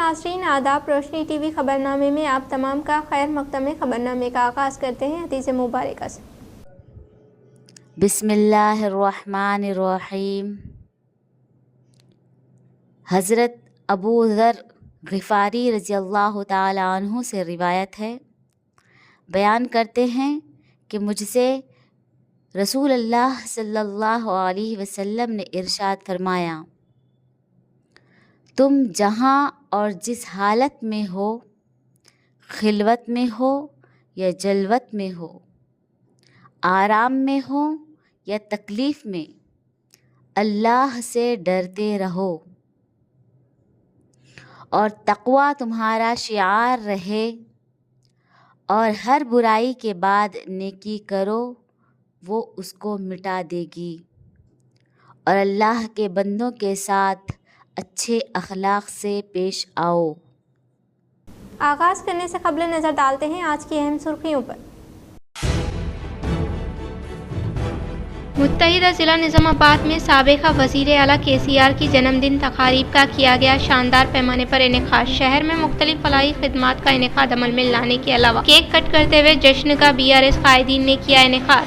नाज़रीन आदाब। रोशनी टीवी खबरनामे में आप तमाम का खैर मकदम में खबरनामे का आगाज़ करते हैं हदीस मुबारक से। बिस्मिल्लाहिर्रहमानिर्रहीम। हज़रत अबू ज़र ग़िफ़ारी रज़ियल्लाहु ताला अन्हु से रिवायत है, बयान करते हैं कि मुझसे रसूल अल्लाह सल्लल्लाहु अलैहि वसल्लम ने इरशाद फरमाया, तुम जहाँ और जिस हालत में हो, खिलवत में हो या जलवत में हो, आराम में हो या तकलीफ़ में, अल्लाह से डरते रहो और तक़वा तुम्हारा शिआर रहे और हर बुराई के बाद नेकी करो, वो उसको मिटा देगी और अल्लाह के बंदों के साथ अच्छे अखलाक से पेश आओ। आगाज़ करने से कबल नज़र डालते हैं आज की अहम सुर्खियों पर। मुत्तहिदा ज़िला निज़ामाबाद में साबिक़ा वज़ीर आला KCR की जन्मदिन तक़ारीब का किया गया शानदार पैमाने पर इनेकाद। शहर में मुख्तलिफ फलाही खिदमात का इनेकाद अमल में लाने के अलावा केक कट करते हुए जश्न का BRS कायदीन ने किया इनेकाद।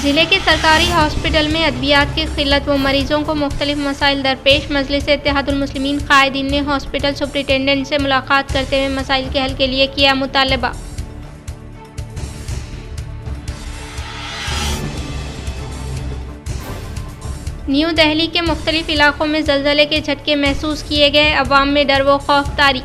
ज़िले के सरकारी हॉस्पिटल में अद्वियात की क़िल्लत व मरीज़ों को मुख्तलिफ मसाइल दरपेश। मजलिस इत्तेहादुल मुस्लिमीन कायदीन ने हॉस्पिटल सुपरिटेंडेंट से मुलाकात करते हुए मसाइल के हल के लिए किया मुतालबा। न्यू दिल्ली के मुख्तलिफ इलाकों में ज़लज़ले के झटके महसूस किए गए, अवाम में डर व खौफ तारी।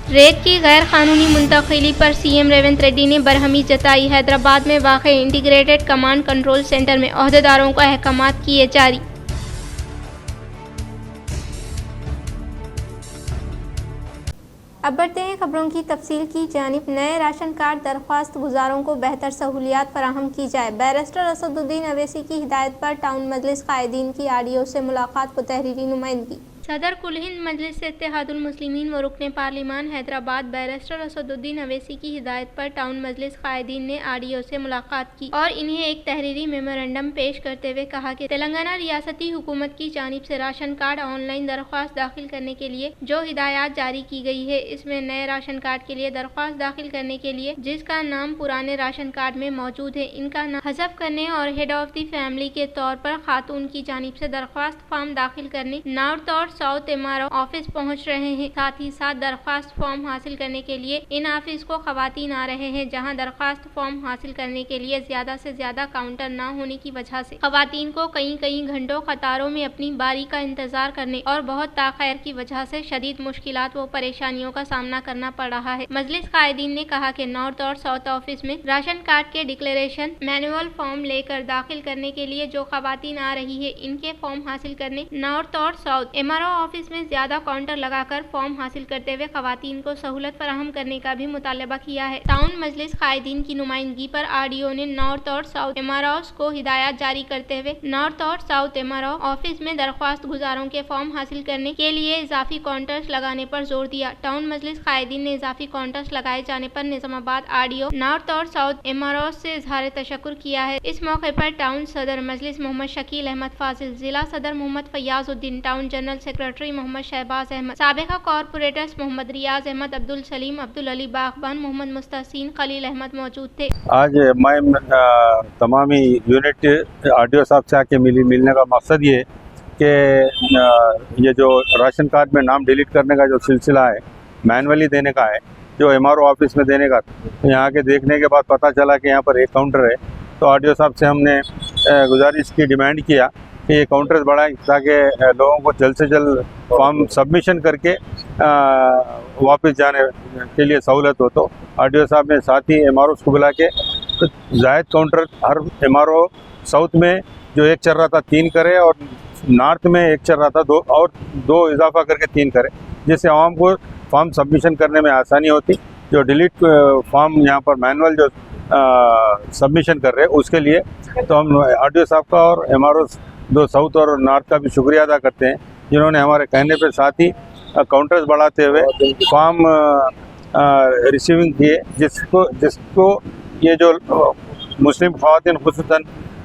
रेत की गैर कानूनी मुंतकिली पर CM रेवंत रेड्डी ने बरहमी जताई। हैदराबाद में वाक़े इंटीग्रेटेड कमांड कंट्रोल सेंटर में ओहदेदारों को अहकामात किए जारी। अब बढ़ते हैं खबरों की तफसील की जानिब। नए राशन कार्ड दरख्वास्त गुजारों को बेहतर सहूलियात फराहम की जाए। बैरिस्टर असदुद्दीन अवैसी की हिदायत पर टाउन मजलिस कायदीन की RDO से मुलाकात व तहरीरी नुमाइंदगी। सदर कुल हिंद मजलिस इत्तेहादुल मुस्लिमीन व रुकने पार्लिमान हैदराबाद बैरिस्टर असदुद्दीन अवैसी की हिदायत पर टाउन मजलिस कायदीन ने RDO से मुलाकात की और इन्हें एक तहरीरी मेमोरेंडम पेश करते हुए कहा कि तेलंगाना रियासती हुकूमत की जानिब से राशन कार्ड ऑनलाइन दरख्वास्त दाखिल करने के लिए जो हिदायत जारी की गई है, इसमें नए राशन कार्ड के लिए दरख्वास्त दाखिल करने के लिए जिसका नाम पुराने राशन कार्ड में मौजूद है, इनका नाम हज़फ करने और हेड ऑफ द फैमिली के तौर पर खातून की जानिब से दरख्वास्त फॉर्म दाखिल करने नॉर्थ और साउथ MRO ऑफिस पहुंच रहे हैं। साथ ही साथ दरख्वास्त फॉर्म हासिल करने के लिए इन ऑफिस को खवातीन आ रहे हैं, जहां दरख्वास्त फॉर्म हासिल करने के लिए ज्यादा से ज्यादा काउंटर न होने की वजह से खवातीन को कई घंटों कतारों में अपनी बारी का इंतजार करने और बहुत ताख़ीर की वजह से शदीद मुश्किलात व परेशानियों का सामना करना पड़ रहा है। मजलिस कायदीन ने कहा कि नॉर्थ और साउथ ऑफिस में राशन कार्ड के डिक्लेरेशन मैनुअल फॉर्म लेकर दाखिल करने के लिए जो खवातीन आ रही है, इनके फॉर्म हासिल करने नॉर्थ और साउथ MRO ऑफिस में ज्यादा काउंटर लगाकर फॉर्म हासिल करते हुए खवातीन को सहूलत फराहम करने का भी मुतालबा किया है। टाउन मजलिस कायदीन की नुमाइंदगी पर RDO ने नॉर्थ और साउथ MROs को हिदायत जारी करते हुए नॉर्थ और साउथ MRO ऑफिस में दरख्वास्त गुजारों के फॉर्म हासिल करने के लिए इजाफी काउंटर्स लगाने पर जोर दिया। टाउन मजलिस कायदीन ने इजाफी काउंटर्स लगाए जाने पर निजामाबाद RDO नॉर्थ और साउथ MROs से इजहार तशक्कुर किया है। इस मौके पर टाउन सदर मजलिस मोहम्मद शकील अहमद फाजिल, जिला सदर Mohammed Fayazuddin, town general secretary Mohammed Shahbaz Ahmed, साबिका कॉर्पोरेटर्स मोहम्मद रियाज अहमद, अब्दुल सलीम, अब्दुल अली बागबान, मोहम्मद मुस्तहसीन, खलील अहमद मौजूद थे। आज मैं तमामी यूनिट RDO साहब से आके मिलने का मकसद ये है कि ये जो राशन कार्ड में नाम डिलीट करने का जो सिलसिला है, मैनुअली देने का है, जो MRO ऑफिस में देने का, तो यहाँ के देखने के बाद पता चला कि यहाँ पर एक काउंटर है। तो RDO साहब से हमने गुजारिश की, डिमांड किया कि ये काउंटर्स बढ़ाएं ताकि लोगों को जल्द से जल्द फॉर्म सबमिशन करके वापस जाने के लिए सहूलत हो। तो RDO साहब ने साथ ही MROs को बुला के तो जायद काउंटर हर MRO साउथ में जो एक चल रहा था 3 करे और नॉर्थ में एक चल रहा था 2 और 2 इजाफा करके 3 करे, जिससे आवाम को फॉर्म सबमिशन करने में आसानी होती। जो डिलीट फॉर्म यहाँ पर मैनुअल जो सबमिशन कर रहे हैं उसके लिए तो हम RDO साहब का और MROs 2 साउथ और नॉर्थ का भी शुक्रिया अदा करते हैं, जिन्होंने हमारे कहने पे साथ ही काउंटर्स बढ़ाते हुए फॉर्म रिसीविंग किए, जिसको ये जो मुस्लिम ख़वातीन खुसूसन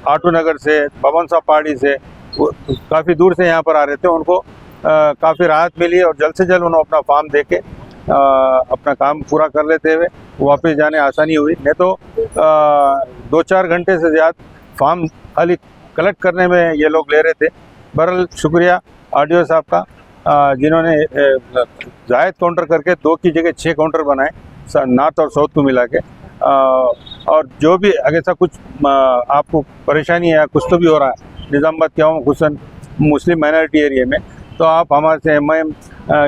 आटू नगर से, भवन साहब पहाड़ी से काफ़ी दूर से यहाँ पर आ रहे थे, उनको काफ़ी राहत मिली और जल्द से जल्द उन्होंने अपना फार्म दे के अपना काम पूरा कर लेते हुए वापस जाने आसानी हुई। नहीं तो 2-4 घंटे से ज़्यादा फार्म खाली कलेक्ट करने में ये लोग ले रहे थे। बहरहाल शुक्रिया आरडीओ साहब का, जिन्होंने जायद काउंटर करके 2 की जगह 6 काउंटर बनाए नॉर्थ और साउथ को मिला के। और जो भी अगर ऐसा कुछ आपको परेशानी है, कुछ तो भी हो रहा है निज़ामाबाद के खुसूसन मुस्लिम माइनॉरिटी एरिया में, तो आप हमारे से एमआईएम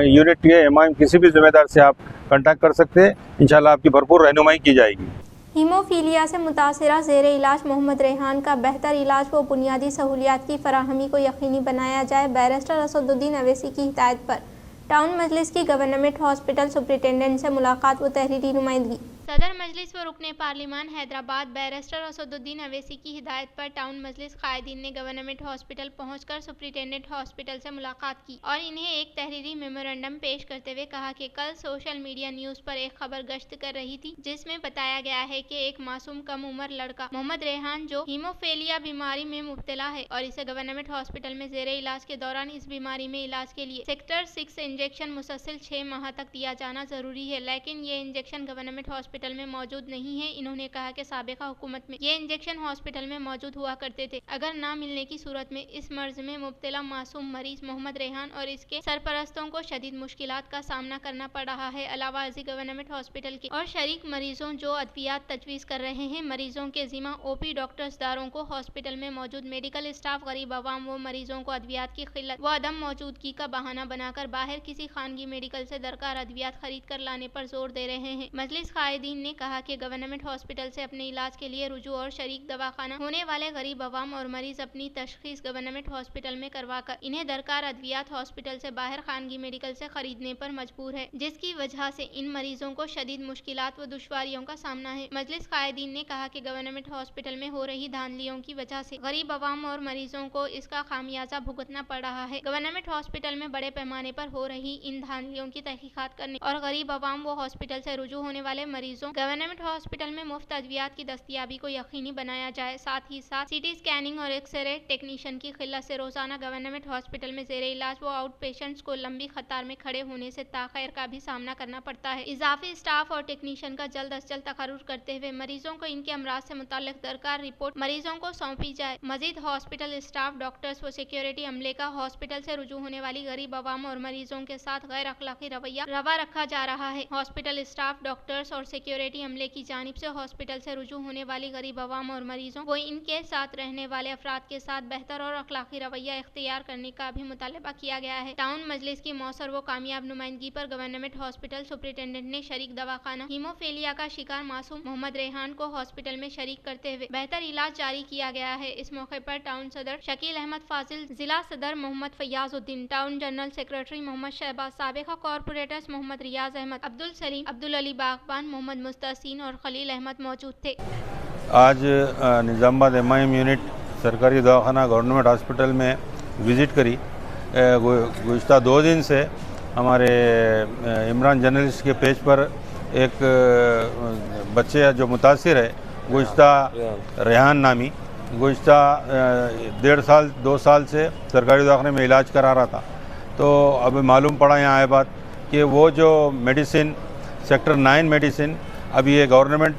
यूनिट के एमआईएम किसी भी जिम्मेदार से आप कांटेक्ट कर सकते हैं। इंशाल्लाह आपकी भरपूर रहनुमाई की जाएगी। हीमोफीलिया से मुतासरा ज़ेर इलाज मोहम्मद रेहान का बेहतर इलाज व बुनियादी सहूलियात की फराहमी को यकीनी बनाया जाए। बैरिस्टर असदुद्दीन अवैसी की हिदायत पर टाउन मजलिस की गवर्नमेंट हॉस्पिटल सुपरिटेंडेंट से मुलाकात व तहरीरी नुमाइंदगी। सदर मजलिस व रुकने पार्लिमान हैदराबाद बैरिस्टर असदुद्दीन अवैसी की हिदायत पर टाउन मजलिस कायदीन ने गवर्नमेंट हॉस्पिटल पहुंचकर सुपरिटेंडेंट हॉस्पिटल से मुलाकात की और इन्हें एक तहरीरी मेमोरेंडम पेश करते हुए कहा कि कल सोशल मीडिया न्यूज पर एक खबर गश्त कर रही थी, जिसमें बताया गया है कि एक मासूम कम उम्र लड़का मोहम्मद रेहान जो हीमोफीलिया बीमारी में मुब्तला है और इसे गवर्नमेंट हॉस्पिटल में जेरे इलाज के दौरान इस बीमारी में इलाज के लिए सेक्टर 6 इंजेक्शन मुसलसल 6 माह तक दिया जाना जरूरी है, लेकिन ये इंजेक्शन गवर्नमेंट हॉस्पिटल में मौजूद नहीं है। इन्होंने कहा कि साबिका हुकूमत में ये इंजेक्शन हॉस्पिटल में मौजूद हुआ करते थे। अगर ना मिलने की सूरत में इस मर्ज में मुब्तला मासूम मरीज मोहम्मद रेहान और इसके सरपरस्तों को शदीद मुश्किलात का सामना करना पड़ रहा है। अलावा अजी गवर्नमेंट हॉस्पिटल के और शरीक मरीजों जो अद्वियात तजवीज़ कर रहे हैं, मरीजों के जिम्मा ओपी डॉक्टर्स दारों को हॉस्पिटल में मौजूद मेडिकल स्टाफ गरीब आवाम व मरीजों को अद्वियात की किल्लत व अदम मौजूदगी का बहाना बनाकर बाहर किसी खानगी मेडिकल से दरकार अद्वियात खरीद कर लाने पर जोर दे रहे हैं। मजलिस कायदीन ने कहा कि गवर्नमेंट हॉस्पिटल से अपने इलाज के लिए रुजू और शरीक दवाखाना होने वाले गरीब आवाम और मरीज अपनी तशखीस गवर्नमेंट हॉस्पिटल में करवाकर इन्हें दरकार अद्वियात हॉस्पिटल से बाहर खानगी मेडिकल से खरीदने पर मजबूर है, जिसकी वजह से इन मरीजों को शदीद मुश्किलात व दुश्वारियों का सामना है। मजलिस कायदीन ने कहा कि गवर्नमेंट हॉस्पिटल में हो रही धांधलियों की वजह से गरीब आवाम और मरीजों को इसका खामियाजा भुगतना पड़ रहा है। गवर्नमेंट हॉस्पिटल में बड़े पैमाने पर हो रही इन धांधलियों की तहकीकात करने और गरीब आवाम व हॉस्पिटल से रुजू होने वाले मरीजों गवर्नमेंट हॉस्पिटल में मुफ्त अद्वियात की दस्तयाबी को यकीनी बनाया जाए। साथ ही साथ सीटी स्कैनिंग और एक्सरे टेक्नीशियन की किल्लत से रोजाना गवर्नमेंट हॉस्पिटल में जेरे इलाज व आउट पेशेंट्स को लंबी कतार में खड़े होने से ताखैर का भी सामना करना पड़ता है। इजाफी स्टाफ और टेक्नीशियन का जल्द अज जल्द तकर्रुर करते हुए मरीजों को इनके अमराज से मुताल्लिक दरकार रिपोर्ट मरीजों को सौंपी जाए। मजीद हॉस्पिटल स्टाफ, डॉक्टर्स व सिक्योरिटी अमले का हॉस्पिटल से रुजू होने वाली गरीब आवाम और मरीजों के साथ गैर अखलाकी रवैया रवा रखा जा रहा है। हॉस्पिटल स्टाफ, डॉक्टर्स और सिक्योरिटी अमले की जानिब से हॉस्पिटल से रुजू होने वाली गरीब आवाम और मरीजों व इनके साथ रहने वाले अफराद के साथ बेहतर और अखलाकी रवैया इख्तियार करने का भी मुतालबा किया गया है। टाउन मजलिस की मौसर व कामयाब नुमाइंदगी पर गवर्नमेंट हॉस्पिटल सुपरिटेंडेंट ने शरीक दवाखाना हीमोफीलिया का शिकार मासूम मोहम्मद रेहान को हॉस्पिटल में शरीक करते हुए बेहतर इलाज जारी किया गया है। इस मौके पर टाउन सदर शकील अहमद फाजिल, जिला सदर Mohammed Fayazuddin, town general secretary Mohammed Shahbaz, साबिका कॉर्पोरेटर्स मोहम्मद रियाज अहमद, अब्दुल सलीम, अब्दुल अली बागबान, मोहम्मद मुस्तहसीन और खलील अहमद मौजूद थे। आज निज़ामाबाद एमआईएम यूनिट सरकारी दवाखाना गवर्नमेंट हॉस्पिटल में विज़िट करी। गुज़िश्ता 2 दिन से हमारे इमरान जर्नलिस्ट के पेज पर एक बच्चे जो मुतासिर है गुज़िश्ता रेहान नामी, गुज़िश्ता 1.5 साल 2 साल से सरकारी दवाखाने में इलाज करा रहा था। तो अब मालूम पड़ा यहाँ आए बात कि वो जो मेडिसिन सेक्टर 9 मेडिसिन अभी ये गवर्नमेंट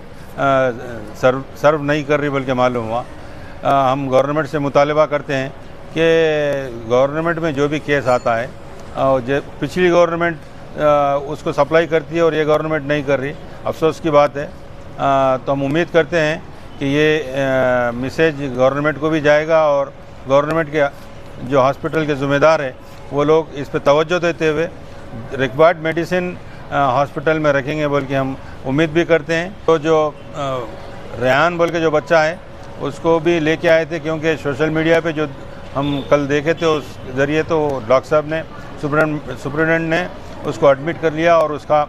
सर्व नहीं कर रही, बल्कि मालूम हुआ। हम गवर्नमेंट से मुतालबा करते हैं कि गवर्नमेंट में जो भी केस आता है जो पिछली गवर्नमेंट उसको सप्लाई करती है और ये गवर्नमेंट नहीं कर रही, अफसोस की बात है। तो हम उम्मीद करते हैं कि ये मैसेज गवर्नमेंट को भी जाएगा और गवर्नमेंट के जो हॉस्पिटल के ज़िम्मेदार है वो लोग इस पर तवज्जो देते हुए रिक्वायर्ड मेडिसिन हॉस्पिटल में रखेंगे, बल्कि हम उम्मीद भी करते हैं। तो जो रेहान बोल के जो बच्चा है उसको भी लेके आए थे, क्योंकि सोशल मीडिया पे जो हम कल देखे थे उस ज़रिए तो डॉक्टर साहब ने सुपरिटेंडेंट ने उसको एडमिट कर लिया और उसका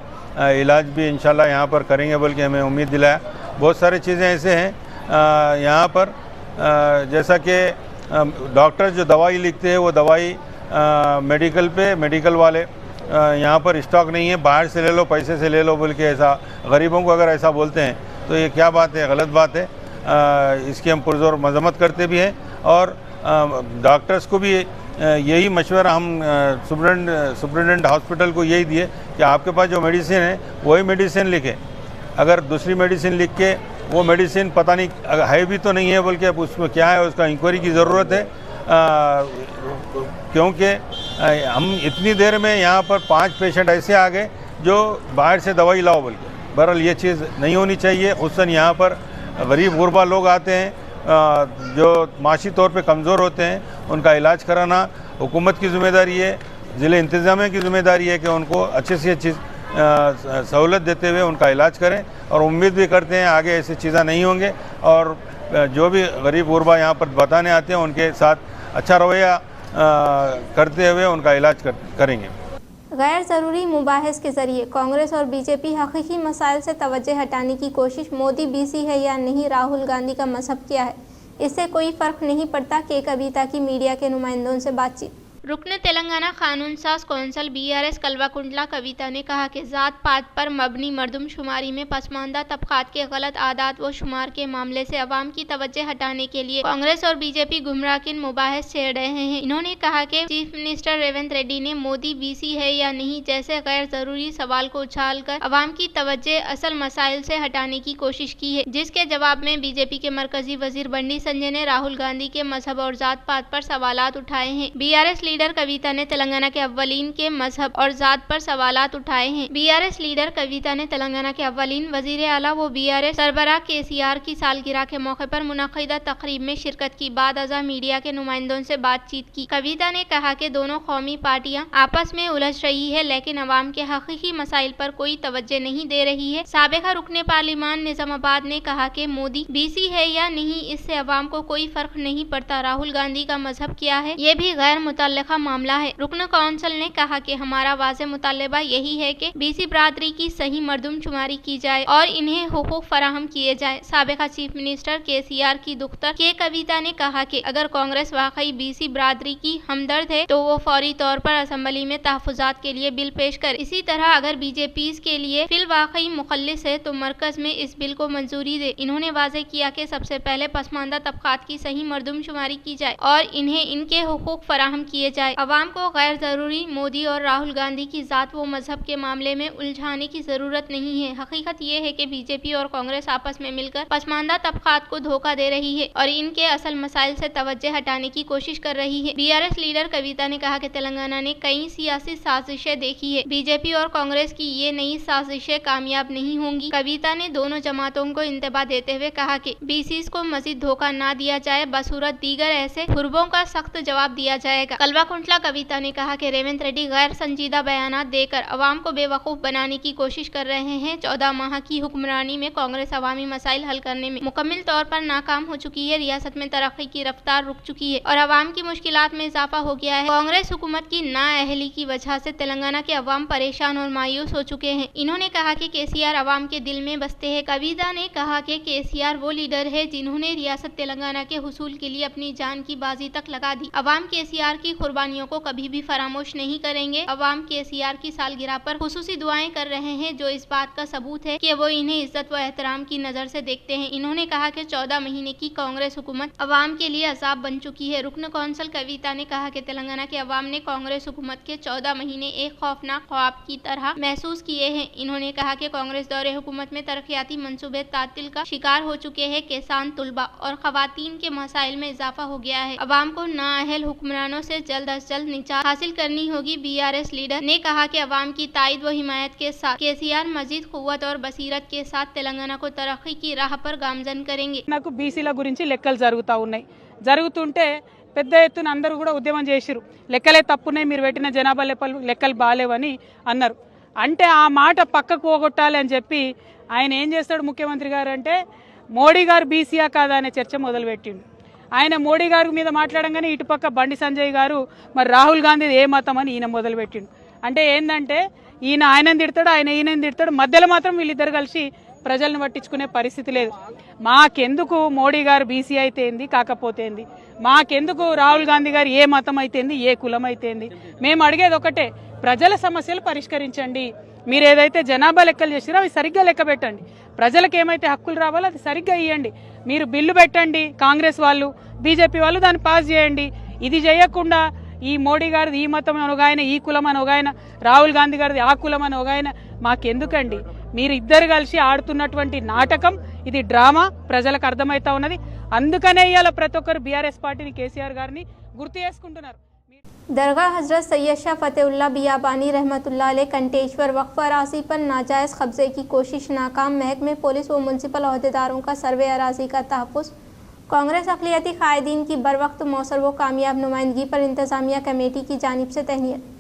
इलाज भी इंशाल्लाह यहाँ पर करेंगे, बल्कि हमें उम्मीद दिलाया। बहुत सारी चीज़ें ऐसे हैं यहाँ पर, जैसा कि डॉक्टर जो दवाई लिखते हैं वो दवाई मेडिकल वाले यहाँ पर स्टॉक नहीं है, बाहर से ले लो, पैसे से ले लो बोल के ऐसा गरीबों को अगर ऐसा बोलते हैं तो ये क्या बात है, गलत बात है। इसकी हम पुरजोर मजम्मत करते भी हैं और डॉक्टर्स को भी यही मशवरा हम सुप्रिटेंडेंट हॉस्पिटल को यही दिए कि आपके पास जो मेडिसिन है वही मेडिसिन लिखें। अगर दूसरी मेडिसिन लिख के वो मेडिसिन पता नहीं है भी तो नहीं है, बल्कि अब उसमें क्या है उसका इंक्वायरी की ज़रूरत है, क्योंकि हम इतनी देर में यहाँ पर 5 पेशेंट ऐसे आ गए जो बाहर से दवाई लाओ बोल के। बहरहाल ये चीज़ नहीं होनी चाहिए। खुसूसन यहाँ पर गरीब गुरबा लोग आते हैं जो माशी तौर पे कमज़ोर होते हैं, उनका इलाज कराना हुकूमत की ज़िम्मेदारी है, ज़िले इंतज़ामिया की ज़िम्मेदारी है कि उनको अच्छी से अच्छी सहूलत देते हुए उनका इलाज करें। और उम्मीद भी करते हैं आगे ऐसी चीज़ें नहीं होंगे और जो भी गरीब गुरबा यहाँ पर बताने आते हैं उनके साथ अच्छा रवैया करते हुए उनका इलाज करेंगे। गैर ज़रूरी मुबाहिस के ज़रिए कांग्रेस और बीजेपी हकीकी मसाइल से तवज्जो हटाने की कोशिश। मोदी बीसी है या नहीं, राहुल गांधी का मजहब क्या है, इससे कोई फ़र्क नहीं पड़ता। के कविता की मीडिया के नुमाइंदों से बातचीत। रुकन तेलंगाना कानून साज कौंसल BRS कल्वाकुंटला कविता ने कहा कि ज़ात पात पर मबनी मरदमशुमारी में पसमानदा तबकात के गलत आदात व शुमार के मामले से अवाम की तवज्जो हटाने के लिए कांग्रेस और बीजेपी गुमराहकिन मुबाहिस छेड़ रहे हैं। इन्होंने कहा कि चीफ मिनिस्टर रेवंत रेड्डी ने मोदी BC है या नहीं जैसे गैर जरूरी सवाल को उछाल कर अवाम की तवज्जो असल मसाइल से हटाने की कोशिश की है, जिसके जवाब में बीजेपी के मरकजी वजीर बंडी संजय ने राहुल गांधी के मजहब और जात पात पर सवालात उठाए हैं। BRS लीडर कविता ने तेलंगाना के अव्वलीन के मजहब और जात पर सवालात उठाए हैं। BRS लीडर कविता ने तेलंगाना के अव्वलीन वजीर आला व BRS सरबराह KCR की सालगिरह के मौके पर मुनक़िदा तकरीब में शिरकत की बाद अज़ा मीडिया के नुमाइंदों से बातचीत की। कविता ने कहा कि दोनों कौमी पार्टियां आपस में उलझ रही है, लेकिन अवाम के हकीकी मसाइल पर कोई तवज्जो नहीं दे रही है। साबिक़ा रुकने पार्लिमान निज़ामाबाद ने कहा कि मोदी BC है या नहीं, इससे अवाम को कोई फर्क नहीं पड़ता। राहुल गांधी का मजहब क्या है, ये भी गैर मुतल्लिका मामला है। रुकन कौंसल ने कहा कि हमारा वाज़े मुतालबा यही है कि BC बरादरी की सही मरदमशुमारी की जाए और इन्हें हुकूक फराहम किए जाए। साबिक़ा चीफ मिनिस्टर KCR की दुख्तर के कविता ने कहा कि अगर कांग्रेस वाकई BC बरादरी की हमदर्द है तो वो फौरी तौर पर असम्बली में तहफ़्फ़ुज़ात के लिए बिल पेश कर। इसी तरह अगर BJP के लिए फिल वाकई मुखल्लिस है तो मरकज में इस बिल को मंजूरी दे। इन्होंने वाज़े किया कि सबसे पहले पसमानदा तबकात की सही मरदमशुमारी की जाए और इन्हें इनके हुकूक फराहम किए जाए। अवाम को गैर ज़रूरी मोदी और राहुल गांधी की ज़ात व मजहब के मामले में उलझाने की ज़रूरत नहीं है। हकीकत ये है कि BJP और कांग्रेस आपस में मिलकर पसमानदा तबकात को धोखा दे रही है और इनके असल मसाइल से तवज्जो हटाने की कोशिश कर रही है। BRS लीडर कविता ने कहा कि तेलंगाना ने कई सियासी साजिशें देखी है, BJP और कांग्रेस की ये नई साजिशें कामयाब नहीं होंगी। कविता ने दोनों जमातों को इंतबाह देते हुए कहा कि BCs को मजीद धोखा न दिया जाए, बसूरत दीगर ऐसे हुर्बों का सख्त जवाब दिया जाएगा। कल्वाकुंटला कविता ने कहा कि रेवंत रेड्डी गैर संजीदा बयानात देकर अवाम को बेवकूफ़ बनाने की कोशिश कर रहे हैं। 14 माह की हुक्मरानी में कांग्रेस अवामी मसाइल हल करने में मुकम्मल तौर पर नाकाम हो चुकी है। रियासत में तरक्की की रफ्तार रुक चुकी है और अवाम की मुश्किलात में इजाफा हो गया है। कांग्रेस हुकूमत की नाअहली की वजह से तेलंगाना के अवाम परेशान और मायूस हो चुके हैं। इन्होंने कहा कि KCR अवाम के दिल में बसते हैं। कविता ने कहा कि KCR वो लीडर है जिन्होंने रियासत तेलंगाना के हुसूल के लिए अपनी जान की बाजी तक लगा दी। अवाम KCR की कुर्बानियों को कभी भी फरामोश नहीं करेंगे। अवाम KCR की सालगिरह पर खुसूसी दुआएं कर रहे हैं, जो इस बात का सबूत है कि वो इन्हें इज्जत व एहतराम की नज़र से देखते हैं। इन्होंने कहा कि 14 महीने की कांग्रेस हुकूमत अवाम के लिए अजाब बन चुकी है। रुकन कौंसल कविता ने कहा कि तेलंगाना के अवाम ने कांग्रेस हुकूमत के 14 महीने एक खौफनाक ख्वाब की तरह महसूस किए हैं। इन्होंने कहा कि कांग्रेस दौरे हुकूमत में तरक्याती मंसूबे तातिल का शिकार हो चुके हैं। किसान, तुलबा और खवातीन के मसाइल में इजाफा हो गया है। अवाम को नाअहल हुक्मरानों से जल्द अज जल्द निजात हासिल करनी होगी। BRS लीडर ने कहा कि अवाम की तायद व हिमायत के साथ KCR मजीद कुव्वत और बसीरत के साथ तेलंगाना को तरक्की की राह पर गामजन करेंगे। నాకు బీసీల గురించి లెక్కలు జరుగుతుంటే పెద్ద ఎత్తున అందరూ కూడా ఉద్యమం చేసిరు. లెక్కలే తప్పున్నాయి, మీరు పెట్టిన జనాభా లెక్కలు బాలేవని అన్నారు. అంటే ఆ మాట పక్కకు పోగొట్టాలి అని చెప్పి ఆయన ఏం చేస్తాడు ముఖ్యమంత్రి గారు అంటే మోడీ గారు బీసీయా కాదా అనే చర్చ మొదలుపెట్టిండు. ఆయన మోడీ గారి మీద మాట్లాడంగానే ఇటుపక్క బండి సంజయ్ గారు మరి రాహుల్ గాంధీ ఏ మతం అని ఈయన మొదలుపెట్టిండు. అంటే ఏంటంటే ఈయన ఆయనని తిడతాడు, ఆయన ఈయనని తిడతాడు, మధ్యలో మాత్రం వీళ్ళిద్దరు కలిసి ప్రజలను పట్టించుకునే పరిస్థితి లేదు. మాకెందుకు మోడీ గారు బీసీ అయితే ఏంది, కాకపోతే ఏంది, మాకెందుకు రాహుల్ గాంధీ గారు ఏ మతం అయితే ఏంది, ఏ కులం అయితే ఏంది, మేము అడిగేది ఒకటే, ప్రజల సమస్యలు పరిష్కరించండి. మీరు ఏదైతే జనాభా లెక్కలు చేసిరో అవి సరిగ్గా లెక్క పెట్టండి. ప్రజలకు ఏమైతే హక్కులు రావాలో అది సరిగ్గా ఇవ్వండి. మీరు బిల్లు పెట్టండి, కాంగ్రెస్ వాళ్ళు బీజేపీ వాళ్ళు దాన్ని పాస్ చేయండి. ఇది చేయకుండా ఈ మోడీ గారిది ఈ మతం అని ఒక ఆయన, ఈ కులం అని ఒక ఆయన, రాహుల్ గాంధీ గారిది ఆ కులం అని ఒక ఆయన, మాకెందుకండి? మీరు ఇద్దరు కలిసి ఆడుతున్నటువంటి నాటకం ఇది, డ్రామా ప్రజలకు అర్థమవుతా ఉన్నది. అందుకనే ఇవాళ ప్రతి ఒక్కరు బీఆర్ఎస్ పార్టీని, కేసీఆర్ గారిని గుర్తు చేసుకుంటున్నారు. दरगाह हजरत सैयद शाह फतेहुल्लाह बियाबानी रहमतुल्लाह अलैह कंटेश्वर वक्फ अराजी पर नाजायज़ कब्जे की कोशिश नाकाम, महकमे पुलिस व म्यूनसिपल अहदेदारों का सर्वे अराजी का तहफ़्फ़ुज़। कांग्रेस अक़लियती कायदीन की बरवक्त मौसर व कामयाब नुमाइंदगी पर इंतज़ामिया कमेटी की जानिब से तहनीत।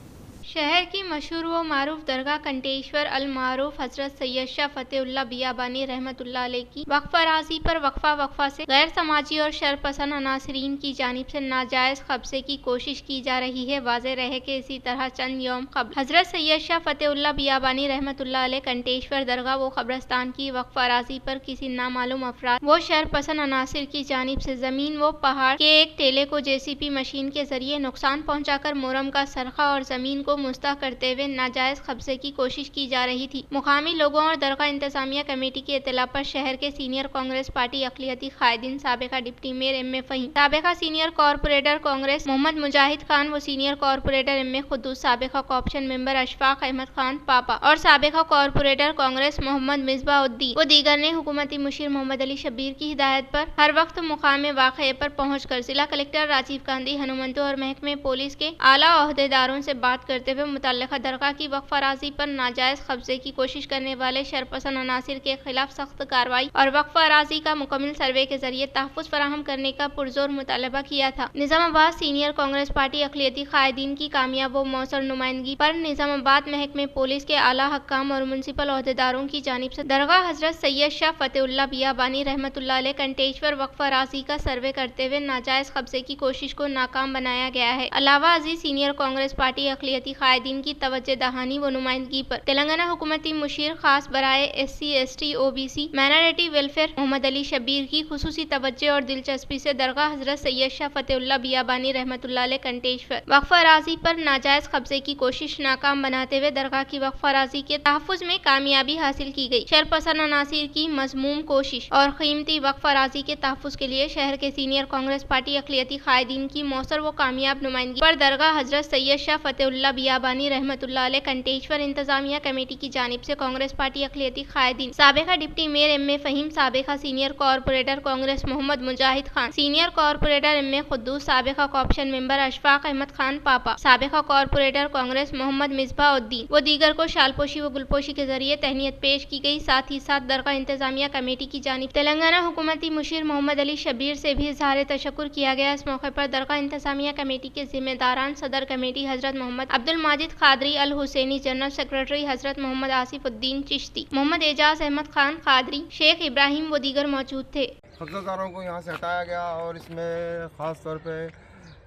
शहर की मशहूर व मारूफ दरगाह कंटेश्वर अल मारूफ हजरत सैयद शाह फतेहुल्लाह बियाबानी रहमतुल्लाह अलैह की वक्फ अराजी पर वक्फा से गैर समाजी और शरपसंद अनासरीन की जानिब से नाजायज़ कब्जे की कोशिश की जा रही है। वाज़ेह रहे कि इसी तरह चंद यौम कबल हजरत सैयद शाह फतेहुल्लाह बियाबानी रहमतुल्लाह अलैह कंटेश्वर दरगाह व कब्रस्तान की वक्फ अराजी पर किसी नामालूम अफराद व शरपसंद अनासिर की जानिब से जमीन व पहाड़ के एक टेले को जेसीबी मशीन के जरिए नुकसान पहुँचाकर मोरम का सरखा और जमीन को मुस्ता करते हुए नाजायज कब्जे की कोशिश की जा रही थी। मुकामी लोगों और दरगाह इंतजामिया कमेटी की इत्तला पर शहर के सीनियर कांग्रेस पार्टी अक़लियती कायदीन, साबिका deputy mayor M A Fahim, साबिका सीनियर कॉरपोरेटर कांग्रेस मोहम्मद मुजाहिद खान व senior corporator M A Khuddus, साबिका कॉप्शन मेंबर अशफाक अहमद खान पापा और साबिका कॉरपोरेटर कांग्रेस मोहम्मद मिसबाउद्दीन व दीगर ने हुकूमती मुशीर मोहम्मद अली शब्बीर की हिदायत पर हर वक्त मुकाम वाक़े पर पहुँच कर जिला कलेक्टर राजीव गांधी हनुमंतु और महकमे पुलिस के आला ओहदेदारों से बात करते हुए मुतल्लिका दरगाह की वक्फ अराजी पर नाजायज कब्जे की कोशिश करने वाले शरपसंद अनासिर के खिलाफ सख्त कार्रवाई और वक्फ अराजी का मुकम्मल सर्वे के जरिए तहफ़्फ़ुज़ फराहम करने का पुरजोर मुतालबा किया था। निज़ामाबाद सीनियर कांग्रेस पार्टी अक़लियती कायदीन की कामयाब व मौसर नुमाइंदगी पर निज़ामाबाद महकमे पुलिस के आला हक्काम और म्यूनसिपल अहदेदारों की जानिब से दरगाह हजरत सैयद शाह फतेहुल्लाह बियाबानी रहमतुल्लाह अलैह कंटेश्वर वक्फ अराजी का सर्वे करते हुए नाजायज कब्जे की कोशिश को नाकाम बनाया गया है। अलावा अजीज सीनियर कांग्रेस पार्टी अक़लियती कायदीन की तवज्जो दहानी व नुमाइंदगी पर तेलंगाना हुकूमती मुशीर खास बराए SC ST OBC minority welfare Mohammed Ali Shabbir की खुसूसी तवज्जो और दिलचस्पी से दरगाह हजरत सैयद शाह फतेहुल्लाह बियाबानी रहमतुल्लाह अलैह कंटेश्वर वक्फ अराजी पर नाजायज कब्जे की कोशिश नाकाम बनाते हुए दरगाह की वक्फ अराजी के तहफ़्फ़ुज़ में कामयाबी हासिल की गई। शरपसंद अनासिर की मज़मूम कोशिश और कीमती वक्फ अराजी के तहफ़्फ़ुज़ के लिए शहर के सीनियर कांग्रेस पार्टी अक़लियती कायदीन की मौसर व कामयाब नुमाइंदगी पर दरगाह हजरत सैयद शाह फतेहुल्लाह बियाबानी रहमतुल्लाह अलैह कंटेश्वर इंतजामिया कमेटी की जानिब से कांग्रेस पार्टी अक़लियती कायदीन, साबिका deputy mayor M A Fahim, साबिका senior corporator Congress Mohammed Mujahid Khan, senior corporator M A Khuddus, साबिका कॉप्शन मेंबर अशफाक अहमद खान पापा, साबिका कॉरपोरेटर कांग्रेस मोहम्मद मिसबाउद्दीन व दीगर को शालपोशी व गुलपोशी के जरिए तहनीत पेश की गई। साथ ही साथ दरगाह इंतजामिया कमेटी की जानिब तेलंगाना हुकूमती मुशीर मोहम्मद अली शब्बीर से भी इज़हार तशक्कुर किया गया। इस मौके पर दरगाह इंतजामिया कमेटी के जिम्मेदारान सदर कमेटी हजरत मोहम्मद अब्दुल माजिद कादरी अल हुसैनी, जनरल सेक्रेटरी हजरत मोहम्मद आसिफुद्दीन चिश्ती, मोहम्मद एजाज अहमद खान कादरी, शेख इब्राहिम व दीगर मौजूद थे। कब्जादारों को यहाँ से हटाया गया और इसमें ख़ास तौर पे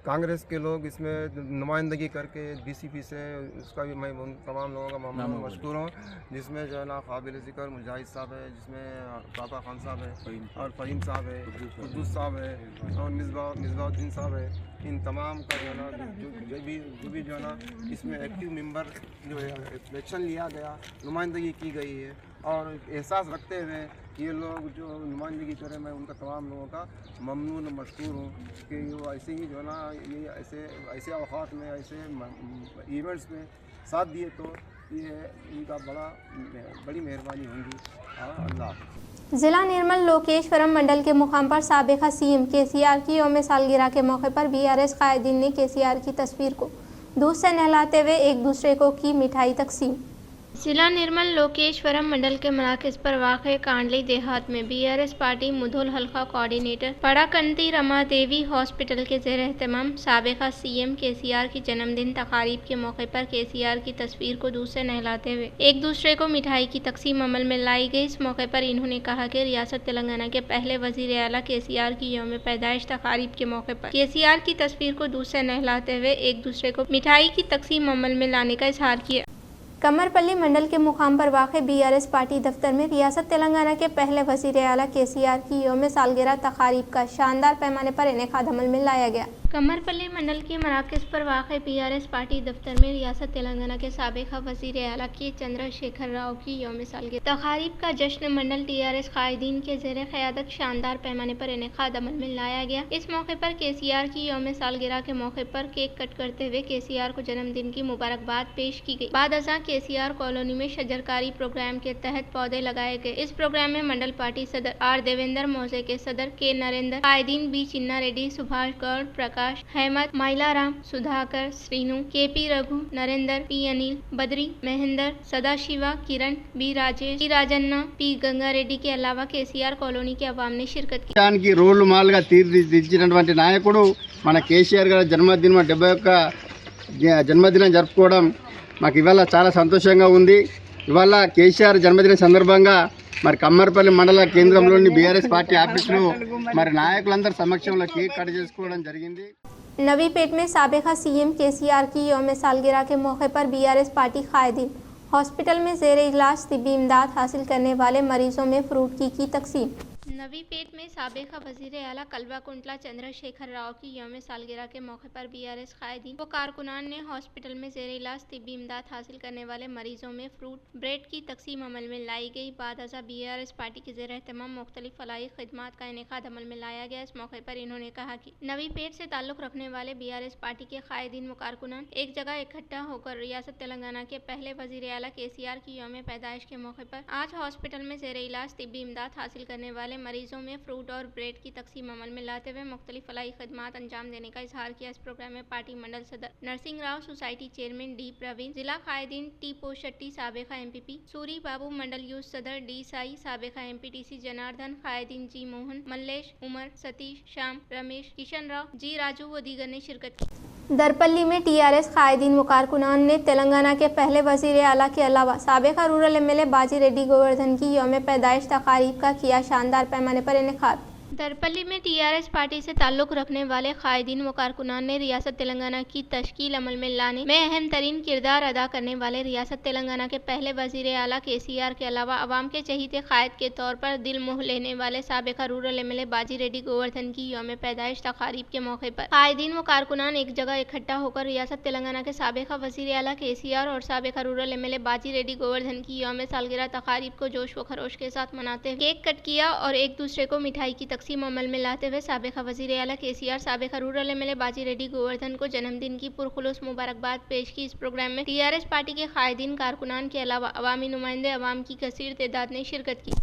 कांग्रेस के लोग इसमें नुमाइंदगी करके DCP से, उसका भी मैं उन तमाम लोगों का मशकूर हूँ, जिसमें जो है ना काबिल ज़िक्र मुजाहिद साहब है, जिसमें पापा खान साहब है और फ़हीम साहब है, कुद्दूस साहब है और मिसबाउद्दीन साहब है। इन तमाम का जो है ना जो भी जो है ना इसमें एक्टिव मेंबर जो है इलेक्शन लिया गया, नुमाइंदगी की गई है और एहसास रखते हुए ये लोग जो नुमाइंदगी करें, मैं उनका तमाम लोगों का ममनून और मशकूर हूँ कि वो ऐसे ही जो है ना ये ऐसे अवकात में, ऐसे इवेंट्स में साथ दिए, तो ये इनका बड़ी मेहरबानी होगी। अल्लाह। जिला निर्मल लोकेश्वरम मंडल के मुकाम पर साबिका CM KCR की यौम सालगिरह के मौके पर BRS कायदीन ने KCR की तस्वीर को दूध से नहलाते हुए एक दूसरे को की मिठाई तकसीम। जिला निर्मल लोकेश्वरम मंडल के मराकज़ पर वाक़े कांडली देहात में BRS पार्टी मुधोल हल्का कोऑर्डिनेटर पड़ाकंती रमा देवी हॉस्पिटल के ज़ेर एहतमाम साबिका CM KCR की जन्मदिन तकारीब के मौके पर KCR की तस्वीर को दूध से नहलाते हुए एक दूसरे को मिठाई की तकसीम अमल में लाई गई। इस मौके पर इन्होंने कहा कि रियासत तेलंगाना के पहले वज़ीर आला KCR की यौम पैदाइश तकारीब के मौके पर KCR की तस्वीर को दूध से नहलाते हुए एक दूसरे को मिठाई की तकसीम अमल में लाने का इजहार किया। कमरपल्ली मंडल के मुकाम पर वाक़े BRS पार्टी दफ्तर में रियासत तेलंगाना के पहले वज़ीर आला KCR की यौम सालगिरह तकारीब का शानदार पैमाने पर इनेकाद अमल में लाया गया। कमरपल्ली मंडल के मराकज़ पर वाक़ पीआरएस पार्टी दफ्तर में रियासत तेलंगाना के साबिक़ा वज़ीर आला के चंद्रशेखर राव की यौम सालगिरह तक़ारीब का जश्न मंडल टीआरएस कायदीन के ज़ेर क़यादत शानदार पैमाने पर इनेक़ाद अमल में लाया गया। इस मौके पर केसीआर की यौम सालगिरह के मौके पर केक कट करते हुए केसीआर को जन्मदिन की मुबारकबाद पेश की गई। बाद अज़ां केसीआर कॉलोनी में शजरकारी प्रोग्राम के तहत पौधे लगाए गए। इस प्रोग्राम में मंडल पार्टी सदर आर देवेंद्र, मौजे के सदर के नरेंद्र, कायदीन B Chinna Reddy, Subhash Goud, Prakash, Hemant, Mailaram, Sudhakar, Srinu, KP Raghu, Narendra, P Anil, Badri, Mahendra, Sadashiva, Kiran, B Rajesh, P Rajanna, P Ganga Reddy के अलावा केसीआर कॉलोनी के अवाम ने शिरकत की। దానికి రోల్ మాల్గా తీర్చిదిద్దినటువంటి నాయకుడు మన కేసీఆర్ గారి జన్మదినం 71 జన్మదినం జరుపుకోవడం మాకు ఇవాళ చాలా సంతోషంగా ఉంది। ఇవాళ కేసీఆర్ జన్మదిన సందర్భంగా మరి కమ్మర్పల్లి మండల కేంద్రంలోని బీఆర్ఎస్ పార్టీ ఆఫీసులో మరి నాయకులందరి సమక్షంలో కేక్ కట్ చేసుకోవడం జరిగింది। नवीपेट में साबिक़ा सीएम केसीआर की यौम सालगिरह के मौके पर बीआरएस पार्टी कायदीन हॉस्पिटल में ज़ेर इलाज तिब्बी इमदाद हासिल करने वाले मरीजों में फ्रूट की तकसीम। नवीपेट में साबिक़ा वज़ीर आला कल्वाकुंतला चंद्रशेखर राव की यौम सालगिरह के मौके पर बीआरएस कायदीन व कारकुनान ने हॉस्पिटल में ज़ेर इलाज तिब्बी इमदाद हासिल करने वाले मरीजों में फ्रूट ब्रेड की तकसीम अमल में लाई गई। बाद अज़ां बीआरएस पार्टी के ज़ेर एहतमाम मुख्तलिफ फलाही खिदमात का इनेक़ाद अमल में लाया गया। इस मौके पर इन्होंने कहा कि नवीपेट से ताल्लुक़ रखने वाले बीआरएस पार्टी के कायदीन व कारकुनान एक जगह इकट्ठा होकर रियासत तेलंगाना के पहले वज़ीर आला केसीआर की यौम पैदाइश के मौके पर आज हॉस्पिटल में ज़ेर इलाज तिब्बी इमदाद हासिल करने वाले मरीजों में फ्रूट और ब्रेड की तकसीम अमल में लाते हुए मुख्तलिफ फलाही खिदमात अंजाम देने का इजहार किया। इस प्रोग्राम में पार्टी मंडल सदर Narasimha Rao, society chairman D Praveen, जिला कायदीन टी पोशट्टी, साबिक़ा एमपीपी सूरी बाबू, मंडल यूथ सदर डी साई, साबिक़ा एमपीटीसी जनार्दन, कायदीन जी मोहन, मल्लेश, उमर, सतीश, श्याम, रमेश, किशन राव, जी राजू व दीगर ने शिरकत की। दरपल्ली में टीआरएस कायदीन व कारकुनान ने तेलंगाना के पहले वज़ीर आला के अलावा साबिक़ा रूरल एमएलए बाजी रेड्डी गोवर्धन की यौम पैदाइश तक़ारीब का किया शानदार पैमाने पर इनेक़ाद। दरपल्ली में टीआरएस पार्टी से ताल्लुक़ रखने वाले कायदीन व कारकुनान ने रियासत तेलंगाना की तश्कील अमल में लाने में अहम तरीन किरदार अदा करने वाले रियासत तेलंगाना के पहले वज़ीर आला केसीआर के अलावा अवाम के चहीते कायद के तौर पर दिल मोह लेने वाले साबिक़ा रूरल एमएलए बाजी रेड्डी गोवर्धन की यौम पैदाइश तक़ारीब के मौके पर कायदीन व कारकुनान एक जगह इकट्ठा होकर रियासत तेलंगाना के साबिक़ा वज़ीर आला केसीआर और साबिक़ा रूरल एमएलए बाजी रेड्डी गोवर्धन की यौम सालगिरह तक़ारीब को जोश व खरोश के साथ मनाते हुए केक कट किया और एक दूसरे को मिठाई की तकसीम अमल में लाते हुए साबिक़ा वज़ीर आला केसीआर, साबिक़ा रूरल एमएलए बाजी रेड्डी गोवर्धन को जन्मदिन की पुरखुलूस मुबारकबाद पेश की। इस प्रोग्राम में टीआरएस पार्टी के कायदीन कारकुनान के अलावा अवामी नुमाइंदे अवाम की कसीर तादाद ने शिरकत की।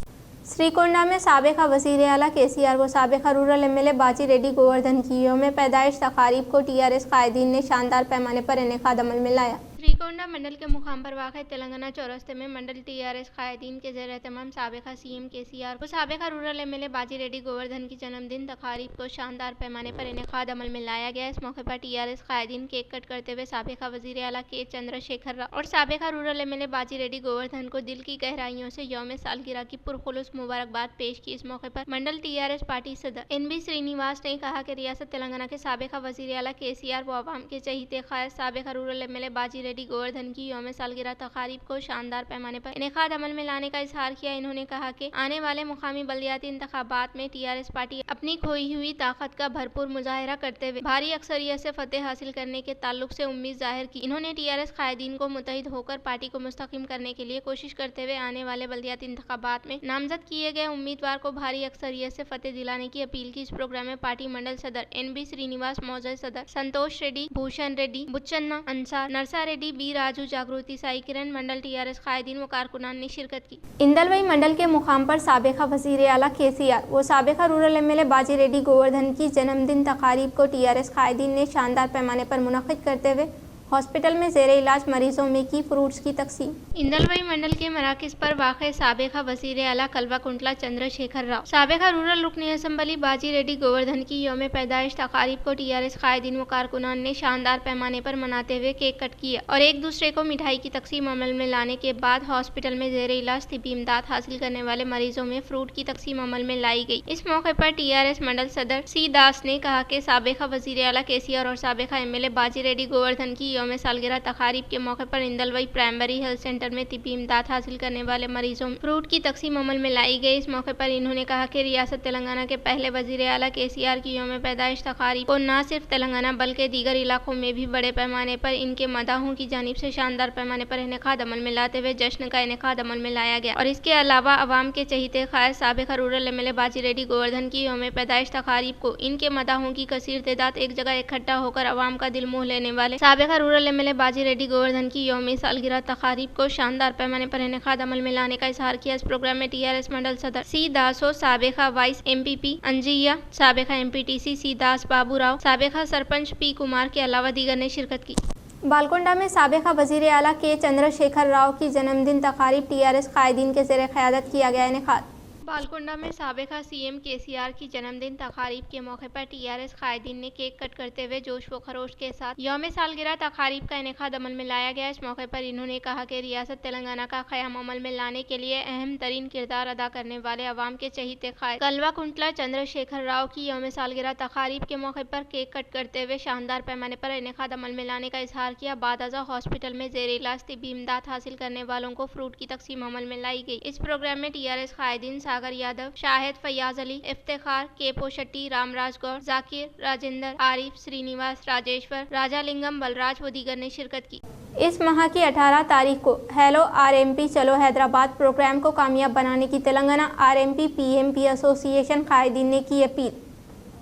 श्रीकोंडा में साबिक़ा वज़ीर आला केसीआर व साबिक़ा रूरल एमएलए बाजी रेड्डी गोवर्धन की यौम पैदाइश तक़ारीब को टीआरएस कायदीन ने शानदार पैमाने पर इनेक़ाद अमल में लाया। श्रीकोंडा मंडल के मुकाम पर वाक़ तेलंगाना चौरस्ते में मंडल टीआरएस कायदीन के ज़ेर एहतमाम साबिक़ा सीएम केसीआर व साबिक़ा रूरल एमएलए बाजी रेड्डी गोवर्धन की जन्मदिन तक़ारीब को शानदार पैमाने पर इनेक़ाद अमल में लाया गया। इस मौके पर टीआरएस कायदीन केक कट करते हुए साबिक़ा वज़ीर आला के चंद्रशेखर राव और साबिक़ा रूरल एमएलए बाजी रेड्डी गोवर्धन को दिल की गहराइयों से यौम सालगिरह की पुरखुलूस मुबारकबाद पेश की। इस मौके पर मंडल टीआरएस पार्टी सदर एनबी श्रीनिवास ने कहा कि रियासत तेलंगाना के साबिक़ा वज़ीर आला केसीआर व अवाम के चहीते कायद साबिक़ा रूरल एमएलए बाजी रेड्डी गोवर्धन की यौम सालगिरह तक़ारीब को शानदार पैमाने पर इनेक़ाद अमल में लाने का इजहार किया। इन्होंने कहा कि आने वाले मुकामी बल्दियाती इंतखाबात में टीआरएस पार्टी अपनी खोई हुई ताकत का भरपूर मुजाहिरा करते हुए भारी अक्सरियत से फतेह हासिल करने के ताल्लुक से उम्मीद जाहिर की। इन्होंने टीआरएस कायदीन को मुत्तहिद होकर पार्टी को मुस्तक़िम करने के लिए कोशिश करते हुए आने वाले बल्दियाती इंतखाबात में नामजद किए गए उम्मीदवार को भारी अक्सरियत से फतेह दिलाने की अपील की। इस प्रोग्राम में पार्टी मंडल सदर एनबी श्रीनिवास, मौजूद सदर संतोष रेड्डी, भूषण रेड्डी, बुच्चन्ना अंसार, नरसा रेड्डी, बी राजू, जागृति साई किरण, मंडल टीआरएस कायदीन व कारकुनान ने शिरकत की। इंदलवई मंडल के मुकाम पर साबिक़ा वज़ीर आला केसीआर व साबिक़ा रूरल एमएलए बाजी रेड्डी गोवर्धन की जन्मदिन तक़ारीब को टीआरएस कायदीन ने शानदार पैमाने पर मुनक़्क़िद करते हुए हॉस्पिटल में ज़ेर इलाज मरीजों में की फ्रूट्स की तकसीम। इंदलवई मंडल के मराकज़ पर वाक़ साबिक़ा वज़ीर आला कल्वाकुंतला चंद्रशेखर राव, साबिक़ा रूरल रुकनी असम्बली बाजी रेड्डी गोवर्धन की यौम पैदाइश तक़ारीब को टीआरएस कायदीन व कारकुनान ने शानदार पैमाने पर मनाते हुए केक कट किया और एक दूसरे को मिठाई की तकसीम अमल में लाने के बाद हॉस्पिटल में ज़ेर इलाज तिब्बी इमदाद हासिल करने वाले मरीजों में फ्रूट की तकसीम अमल में लाई गई। इस मौके पर टीआरएस मंडल सदर सी दास ने कहा कि साबिक़ा वज़ीर आला केसीआर और साबिक़ा एमएलए बाजी रेड्डी गोवर्धन की यौम सालगिरह तकारीब के मौके पर इंदलवई प्राइमरी हेल्थ सेंटर में तिब्बी इमदाद हासिल करने वाले मरीजों में फ्रूट की तकसीम अमल में लाई गई। इस मौके पर इन्होंने कहा कि रियासत तेलंगाना के पहले वजीर आला KCR की यौम पैदाइश तकारीब को न सिर्फ तेलंगाना बल्कि दीगर इलाकों में भी बड़े पैमाने पर इनके मदाहों की जानिब से शानदार पैमाने पर इनेकाद अमल में लाते हुए जश्न का इनेकाद अमल में लाया गया। और इसके अलावा अवाम के चहीते ख्वाहिश साबिका रूरल MLA बाजी रेड्डी गोवर्धन की यौम पैदाइश तकारीब को इनके मदाहों की कसीर तादाद एक जगह इकट्ठा होकर अवाम का दिल मोह लेने वाले साबिका रूरल MLA बाजी रेड्डी गोवर्धन की यौम सालगिरह तकारीब को शानदार पैमाने पर इनेकाद अमल में लाने का इजहार किया। इस प्रोग्राम में TRS मंडल सदर C दासो, साबिका वाइस MPP अंजिया, साबिका MPTC C दास बाबू राव, साबिका सरपंच P कुमार के अलावा दीगर ने शिरकत की। बालकोंडा में साबिका वजीर आला K चंद्रशेखर राव की जन्मदिन तकारीब TRS कायदीन के ज़ेरे क़यादत किया गया इनेकाद। बालकोंडा में साबिका CM KCR की जन्मदिन तकारीब के मौके पर TRS कायदीन ने केक कट करते हुए जोश व खरोश के साथ यौम सालगिरह तकारीब का इनेकाद अमल में लाया गया। इस मौके पर इन्होंने कहा कि रियासत तेलंगाना का क़याम अमल में लाने के लिए अहम तरीन किरदार अदा करने वाले अवाम के चहीते क़ायद कल्वाकुंटला चंद्रशेखर राव की यौम सालगिरह तकारीब के मौके पर केक कट करते हुए शानदार पैमाने पर इनेकाद अमल में लाने का इजहार किया। बादअज़ा हॉस्पिटल में ज़ेर इलाज तिब्बी इमदाद हासिल करने वालों को फ्रूट की तकसीम अमल में लाई गई। इस प्रोग्राम में TRS कायदीन सागर यादव, शाहिद फयाज अली, इफ्तिखार, केपो शेट्टी, रामराज गौड़, जाकिर, राजेंद्र, आरिफ, श्रीनिवास, राजेश्वर, राजालिंगम, बलराज व दीगर ने शिरकत की। इस माह की 18 तारीख को हेलो RMP चलो हैदराबाद प्रोग्राम को कामयाब बनाने की तेलंगाना RMP PMP एसोसिएशन कायदीन ने की अपील।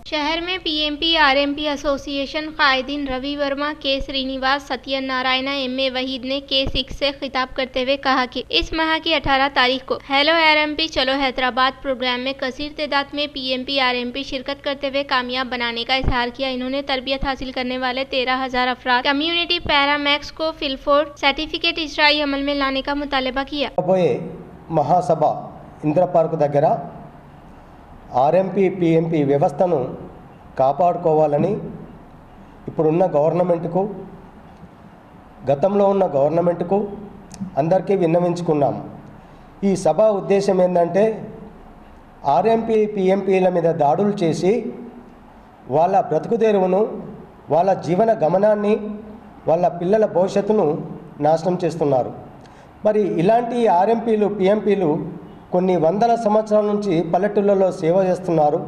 शहर में PMP RMP एसोसिएशन कायदीन रवि वर्मा, K श्रीनिवास, सत्यनारायण MA वहीद ने K6 से खिताब करते हुए कहा कि इस माह की 18 तारीख को हेलो RMP चलो हैदराबाद प्रोग्राम में कसीर तादाद में PMP RMP शिरकत करते हुए कामयाब बनाने का इजहार किया। इन्होंने तरबियत हासिल करने वाले 13,000 अफराद कम्युनिटी पैरामैक्स को फिलफोर्ड सर्टिफिकेट इजराई अमल में लाने का मुतालबा किया। महासभा इंद्र पार्क దగ్గర RMP PMP వ్యవస్థను కాపాడుకోవాలని ఇప్పుడున్న గవర్నమెంట్కు గతంలో ఉన్న గవర్నమెంట్కు అందరికీ విన్నవించుకున్నాం। ఈ సభ ఉద్దేశం ఏంటంటే RMP PMPల మీద దాడులు చేసి వాళ్ళ బ్రతుకుదెరువును, వాళ్ళ జీవన గమనాన్ని, వాళ్ళ పిల్లల భవిష్యత్తును నాశనం చేస్తున్నారు। మరి ఇలాంటి RMPలు PMPలు కొన్ని వందల సంవత్సరాల నుంచి పల్లెటూళ్ళలో సేవ చేస్తున్నారు।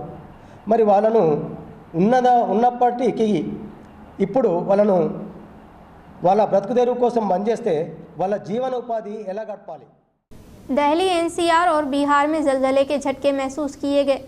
మరి వాళ్ళను ఉన్నప్పటికీ ఇప్పుడు వాళ్ళను వాళ్ళ బ్రతుకుదెరువు కోసం బంద్ చేస్తే వాళ్ళ జీవనోపాధి ఎలా గడపాలి? दिल्ली NCR और बिहार में जलजले के झटके महसूस किए गए।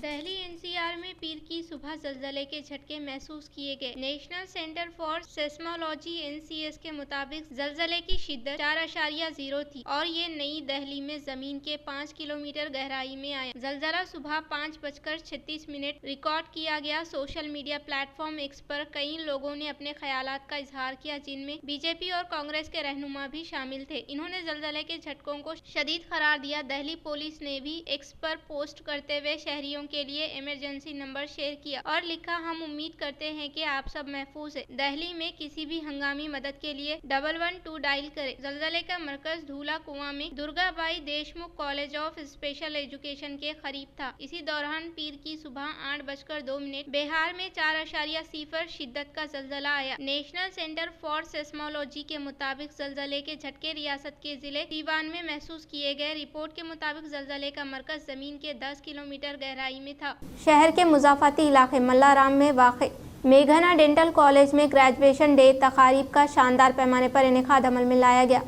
दिल्ली NCR में पीर की सुबह जलजले के झटके महसूस किए गए। National centre for seismology NCS के मुताबिक जलजले की शिद्दत 4.0 थी और ये नई दिल्ली में जमीन के 5 किलोमीटर गहराई में आया। जलजला सुबह 5:36 रिकॉर्ड किया गया। सोशल मीडिया प्लेटफॉर्म X पर कई लोगों ने अपने ख्यालात का इजहार किया, जिनमें BJP और कांग्रेस के रहनुमा भी शामिल थे। इन्होंने जलजले के झटकों को शदीद करार दिया। दिल्ली पुलिस ने भी X पर पोस्ट करते हुए शहरियों के लिए इमरजेंसी नंबर शेयर किया और लिखा, हम उम्मीद करते हैं कि आप सब महफूज हैं। दिल्ली में किसी भी हंगामी मदद के लिए 112 डायल करें। जलजले का मरकज धूला कुआं में Durgabai Deshmukh college of special education के करीब था। इसी दौरान पीर की सुबह 8:02 बिहार में 4.0 शिद्दत का जलजला आया। नेशनल सेंटर फॉर सेस्मोलॉजी के मुताबिक जलजले के झटके रियासत के जिले सीवान में महसूस किए गए। रिपोर्ट के मुताबिक जलजले का मरकज जमीन के 10 किलोमीटर गहराई में था। शहर के मुजाफाती इलाके मल्लाराम में वाक़े मेघना डेंटल कॉलेज में ग्रेजुएशन डे तकारीब का शानदार पैमाने पर इनेकाद अमल में लाया गया।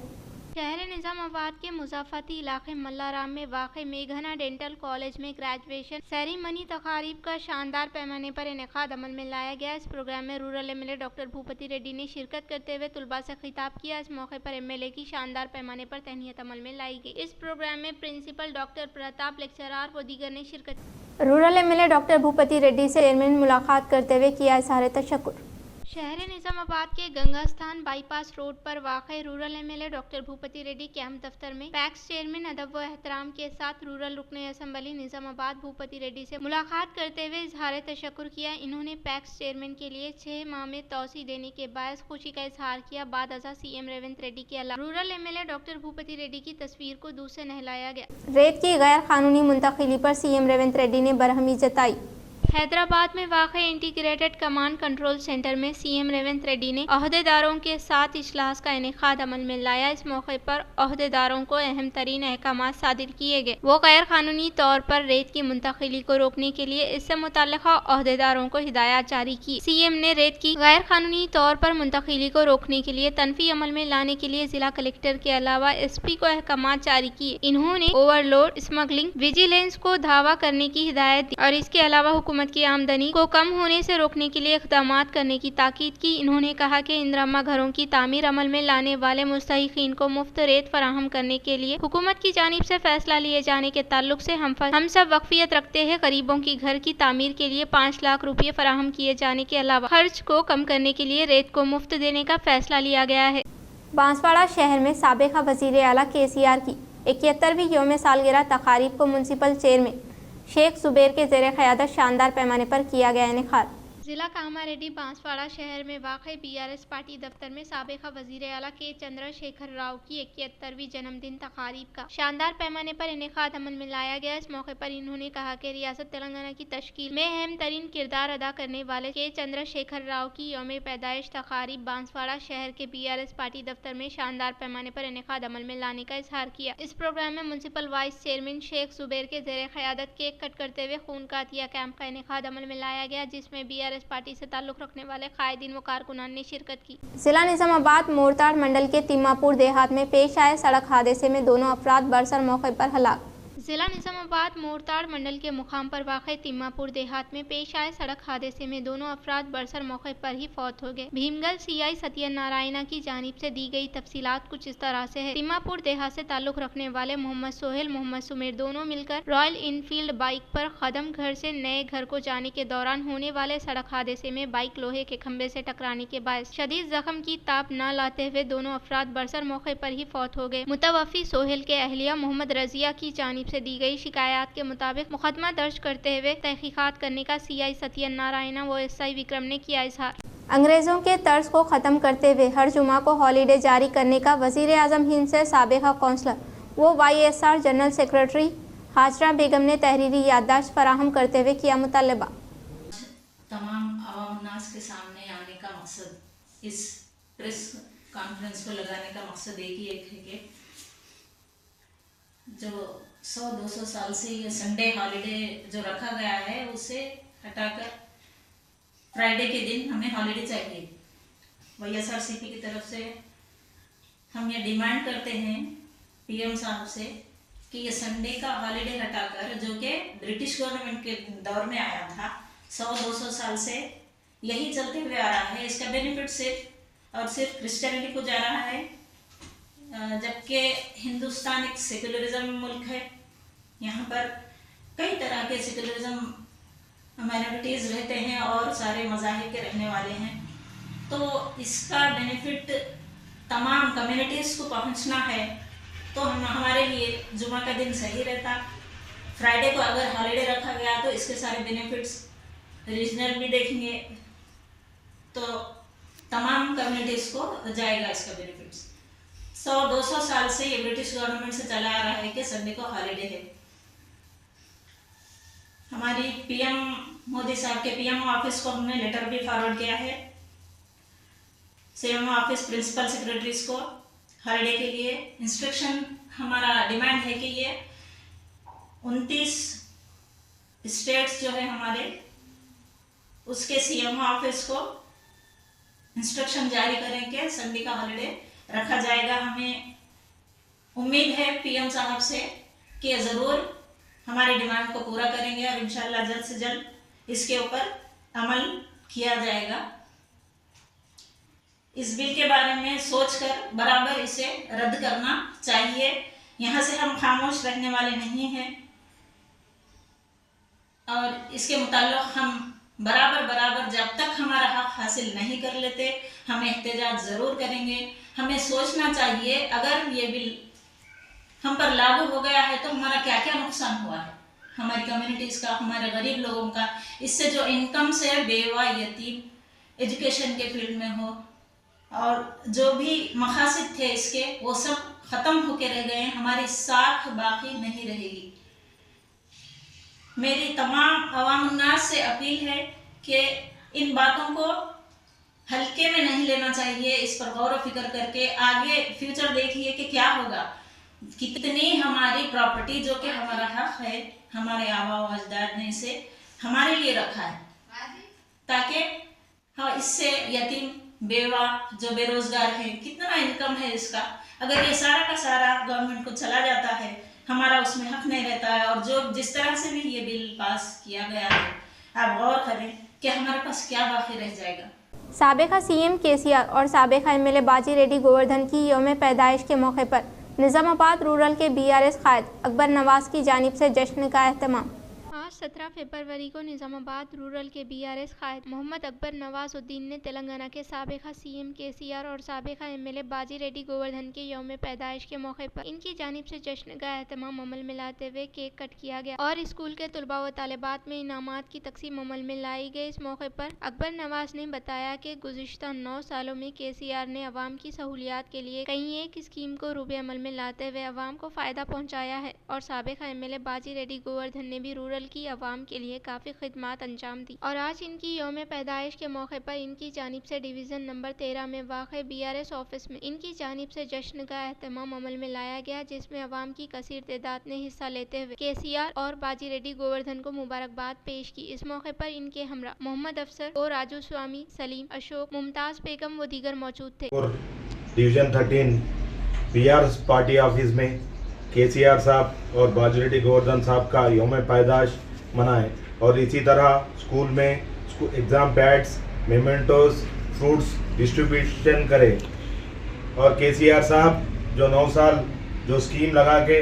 शहर निजामाबाद के मुजाफाती इलाके मल्लाराम में वाक़े मेघना डेंटल कॉलेज में ग्रेजुएशन सेरेमनी तकारीब का शानदार पैमाने पर इनेकाद अमल में लाया गया। इस प्रोग्राम में rural MLA doctor Bhupathi Reddy ने शिरकत करते हुए तुलबा से खिताब किया। इस मौके पर MLA की शानदार पैमाने पर तहनीत अमल में लाई गई। इस प्रोग्राम में प्रिंसिपल डॉक्टर प्रताप, लेक्चरार व दीगर ने शिरकत की। Rural MLA doctor Bhupathi Reddy से चेयरमैन मुलाकात करते हुए किया इज़हार तशक्कुर। शहर निजामाबाद के गंगास्थान बाईपास रोड पर वाक़े rural MLA doctor Bhupathi Reddy camp दफ्तर में पैक्स चेयरमैन अदब व एहतराम के साथ रूरल रुकन असम्बली निजामाबाद भूपति रेड्डी से मुलाकात करते हुए इजहार तशक्कुर किया। इन्होंने पैक्स चेयरमैन के लिए 6 माह में तोसी देने के बायस खुशी का इजहार किया। बादअज़ा CM रेवंत रेड्डी के अलावा rural MLA doctor Bhupathi Reddy की तस्वीर को दूध से नहलाया गया। रेत की गैर कानूनी मुंतकिली पर CM रेवंत रेड्डी ने बरहमी जताई। हैदराबाद में वाक़ई इंटीग्रेटेड कमांड कंट्रोल सेंटर में सीएम रेवंत रेड्डी ने अहदेदारों के साथ इजलास का इनेकाद अमल में लाया। इस मौके पर अहदेदारों को अहम तरीन अहकाम सादिर किए गए। वो गैर कानूनी तौर पर रेत की मुंतकिली को रोकने के लिए इससे मुतल्लिका अहदेदारों को हिदायत जारी की। सीएम ने रेत की गैर कानूनी तौर पर मुंतकिली को रोकने के लिए तनफी अमल में लाने के लिए जिला कलेक्टर के अलावा एसपी को अहकाम जारी किए। इन्होंने ओवरलोड, स्मगलिंग, विजिलेंस को धावा करने की हिदायत दी और इसके अलावा हुकूमत की आमदनी को कम होने से रोकने के लिए इक़दाम करने की ताकीद की। इन्होंने कहा कि इंदिराम्मा घरों की तामीर अमल में लाने वाले मुस्तहिकीन को मुफ्त रेत फराहम करने के लिए हुकूमत की जानिब से फैसला लिए जाने के ताल्लुक से हम सब वक्फियत रखते हैं। गरीबों की घर की तामीर के लिए 5 लाख रुपये फराहम किए जाने के अलावा खर्च को कम करने के लिए रेत को मुफ्त देने का फैसला लिया गया है। बांसवाड़ा शहर में साबिक़ा वज़ीर आला केसीआर की 71वीं यौम सालगिरह तकारीब को म्युनिसिपल चेयरमैन शेख जुबैर के ज़ेर क़यादत शानदार पैमाने पर किया गया इनेकाद। जिला कामारेड्डी बांसवाड़ा शहर में वाक़ बीआरएस पार्टी दफ्तर में साबिक़ा वज़ीर आला के चंद्रशेखर राव की 71वीं जन्मदिन तकारीब का शानदार पैमाने पर इनेकाद अमल में लाया गया। इस मौके पर इन्होंने कहा कि रियासत तेलंगाना की तश्कील में अहम तरीन किरदार अदा करने वाले के चंद्रशेखर राव की यौम पैदाइश तकारीब बांसवाड़ा शहर के बीआरएस पार्टी दफ्तर में शानदार पैमाने पर इनेकाद अमल में लाने का इजहार किया। इस प्रोग्राम में municipal vice chairman Sheikh Zubair के ज़ेर क़यादत केक कट करते हुए खून का अतिया कैंप का इनेकाद अमल में लाया गया, जिसमें बीआरएस पार्टी से ताल्लुक रखने वाले कायदीन व कारकुनान ने शिरकत की। जिला निजामाबाद मोरताड़ मंडल के तिम्मापुर देहात में पेश आए सड़क हादसे में दोनों अफराद बरसर मौके पर हलाक। जिला निजामाबाद मोरताड़ मंडल के मुकाम पर वाक़ तिम्मापुर देहात में पेश आए सड़क हादसे में दोनों अफराद बरसर मौके पर ही फौत हो गए। भीमगल सीआई सत्यनारायणा की जानिब से दी गई तफसीलात कुछ इस तरह से है। तिम्मापुर देहात से ताल्लुक रखने वाले मोहम्मद सोहेल, मोहम्मद सुमेर दोनों मिलकर रॉयल इनफील्ड बाइक पर कदम घर से नए घर को जाने के दौरान होने वाले सड़क हादसे में बाइक लोहे के खंबे से टकराने के बायस शदीद जख्म की ताप न लाते हुए दोनों अफराद बरसर मौके पर ही फौत हो गए। मुतवफ़ी सोहेल के अहलिया मोहम्मद रजिया की जानिब से दी गई शिकायत के मुताबिक मुकदमा दर्ज करते हुए तहकीकात करने का सीआई सत्यनारायणा व एसआई विक्रम ने किया इजहार। अंग्रेजों के तर्ज को ख़त्म करते हुए हर जुमा को हॉलीडे जारी करने का वज़ीर आज़म हिंद से साबिक़ा कौंसलर व वाईएसआर जनरल सेक्रेटरी हाजरा बेगम ने तहरीरी याददाश्त फराहम करते हुए किया मुतालबा। तमाम आवाम नास के सामने आने का मकसद, इस प्रेस कॉन्फ्रेंस को लगाने का मकसद एक है कि जो 100-200 साल से ये संडे हॉलीडे जो रखा गया है उसे हटाकर फ्राइडे के दिन हमें हॉलीडे चाहिए। वाईएसआरसीपी की तरफ से हम ये डिमांड करते हैं पीएम साहब से कि ये संडे का हॉलीडे हटाकर, जो कि ब्रिटिश गवर्नमेंट के दौर में आया था, 100-200 साल से यही चलते हुए आ रहा है, इसका बेनिफिट सिर्फ और सिर्फ क्रिश्चियनिटी को जा रहा है, जबकि हिंदुस्तान एक सेकुलरिज्म मुल्क है। यहाँ पर कई तरह के सेकुलरिज्म माइनॉरिटीज़ रहते हैं और सारे मज़ाहिब के रहने वाले हैं, तो इसका बेनिफिट तमाम कम्युनिटीज़ को पहुँचना है, तो हमारे लिए जुमा का दिन सही रहता। फ्राइडे को अगर हॉलीडे रखा गया तो इसके सारे बेनिफिट्स रीजनल भी देखेंगे तो तमाम कम्युनिटीज़ को जाएगा इसका बेनिफिट्स। 100-200 साल से ये ब्रिटिश गवर्नमेंट से चला आ रहा है कि संडे को हॉलीडे है। हमारी पीएम मोदी साहब के पीएम ऑफिस को हमने लेटर भी फॉरवर्ड किया है, सीएम ऑफिस प्रिंसिपल सेक्रेटरीज को हॉलीडे के लिए इंस्ट्रक्शन। हमारा डिमांड है कि ये 29 स्टेट्स जो है हमारे, उसके सीएम ऑफिस को इंस्ट्रक्शन जारी करें कि संडे का हॉलीडे रखा जाएगा। हमें उम्मीद है पीएम साहब से कि ज़रूर हमारी डिमांड को पूरा करेंगे और इंशाल्लाह जल्द से जल्द इसके ऊपर अमल किया जाएगा। इस बिल के बारे में सोचकर बराबर इसे रद्द करना चाहिए। यहाँ से हम खामोश रहने वाले नहीं हैं और इसके मुताल्लिक़ हम बराबर जब तक हमारा हक हासिल नहीं कर लेते हम एहतजाज ज़रूर करेंगे। हमें सोचना चाहिए अगर ये बिल हम पर लागू हो गया है तो हमारा क्या क्या नुकसान हुआ है, हमारी कम्युनिटीज़ का, हमारे गरीब लोगों का। इससे जो इनकम से बेवा, यतीम, एजुकेशन के फील्ड में हो और जो भी मकासद थे इसके, वो सब ख़त्म होके रह गए। हमारी साख बाकी नहीं रहेगी। मेरी तमाम अवाम उन्नास से अपील है कि इन बातों को हल्के में नहीं लेना चाहिए, इस पर गौर व फिक्र करके आगे फ्यूचर देखिए कि क्या होगा। कितनी हमारी प्रॉपर्टी जो कि हमारा हक है, हमारे आबा व अजदाद ने इसे हमारे लिए रखा है, ताकि हाँ इससे यतीम बेवा जो बेरोजगार है, कितना इनकम है इसका, अगर ये सारा का सारा गवर्नमेंट को चला जाता है, हमारा उसमें हक नहीं रहता है। और जो जिस तरह से भी ये बिल पास किया गया है, आप गौर करें कि हमारे पास क्या बाकी रह जाएगा। साबिका सीएम केसीआर और साबिका एमएलए बाजी रेड्डी गोवर्धन की यौम पैदाइश के मौके पर निज़ामाबाद रूरल के बीआरएस कायद अकबर नवाज की जानिब से जश्न का एहतमाम। आज 17 फरवरी को निज़ामाबाद रूरल के बीआरएस कायद मोहम्मद अकबर नवाजुद्दीन ने तेलंगाना के साबिका सीएम केसीआर और साबिका एमएलए बाजी रेड्डी गोवर्धन के यौम पैदाइश के मौके पर इनकी जानिब से जश्न का एहतमाम अमल में लाते हुए केक कट किया गया और स्कूल के तलबा व तालिबात में इनामात की तकसीम अमल में लाई गई। इस मौके पर अकबर नवाज ने बताया कि गुज़िश्ता 9 सालों में केसीआर ने अवाम की सहूलियात के लिए कई एक स्कीम को रूबे अमल में लाते हुए अवाम को फ़ायदा पहुँचाया है और साबिका एमएलए बाजी रेड्डी गोवर्धन ने भी रूरल की अवाम के लिए काफ़ी खिदमत अंजाम दी। और आज इनकी यौम पैदाइश के मौके पर इनकी जानिब से डिवीज़न नंबर 13 में वाक़े बीआरएस ऑफिस में इनकी जानिब से जश्न का एहतमाम अमल में लाया गया, जिसमें अवाम की कसीर तादाद ने हिस्सा लेते हुए केसीआर और बाजी रेड्डी गोवर्धन को मुबारकबाद पेश की। इस मौके पर इनके हमरा मोहम्मद अफसर और राजू स्वामी, सलीम, अशोक, मुमताज़ बेगम व दीगर मौजूद थे। डिवीज़न 13 बीआरएस पार्टी ऑफिस में केसीआर साहब और बाजी रेड्डी गोवर्धन साहब का यौम पैदाइश मनाएं और इसी तरह स्कूल में exam pads, mementos, fruits distribution करें। और केसीआर साहब जो 9 साल जो स्कीम लगा के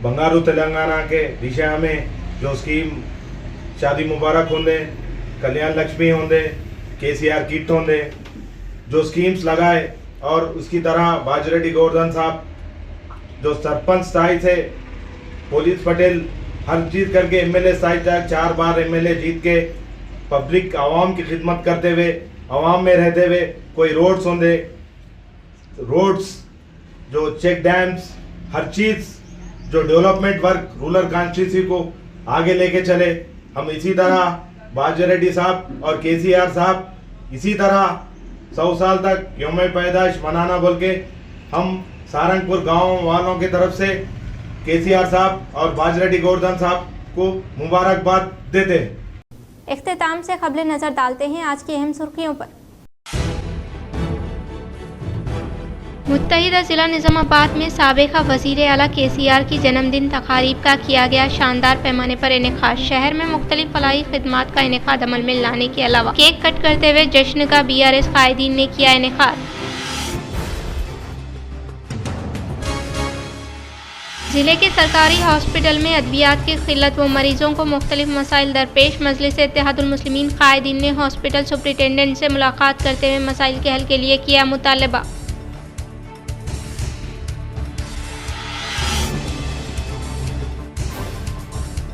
बंगारू तेलंगाना के दिशा में जो स्कीम शादी मुबारक होंदे, कल्याण लक्ष्मी होंदे, केसीआर किट होंदे, जो स्कीम्स लगाए और उसकी तरह बाजी रेड्डी गोवर्धन साहब जो सरपंच स्थाई से पुलिस पटेल हर चीज़ करके एमएलए स्थाई तक 4 बार एमएलए जीत के पब्लिक आवाम की खिदमत करते हुए आवाम में रहते हुए कोई रोड्स होंगे, रोड्स जो चेक डैम्स, हर चीज़ जो डेवलपमेंट वर्क रूरल कॉन्स्टिट्यूंसी को आगे लेके चले। हम इसी तरह बाजी रेड्डी साहब और केसीआर साहब इसी तरह 100 साल तक यौम पैदाइश मनाना बोल के हम सारंगपुर गांव वालों की तरफ से केसीआर साहब और बाजी रेड्डी गोवर्धन साहब को मुबारकबाद देते हैं। इख्तिताम से खबरें नजर डालते हैं आज की अहम सुर्खियों पर। मुत्तहिदा जिला निज़ामाबाद में साबिका वज़ीर आला केसीआर की जन्मदिन तकारीब का किया गया शानदार पैमाने पर इनेकाद। शहर में मुख्तलिफ फलाही खिदमात का इनेकाद अमल में लाने के अलावा केक कट करते हुए जश्न का बीआरएस कायदीन ने किया इनेकाद। जिले के सरकारी हॉस्पिटल में अद्वियात की किल्लत व मरीजों को मुख्तलिफ मसाइल दरपेश। मजलिस इत्तेहादुल मुस्लिमीन कायदीन ने हॉस्पिटल सुपरिटेंडेंट से मुलाकात करते हुए मसाइल के हल के लिए किया मुतालबा।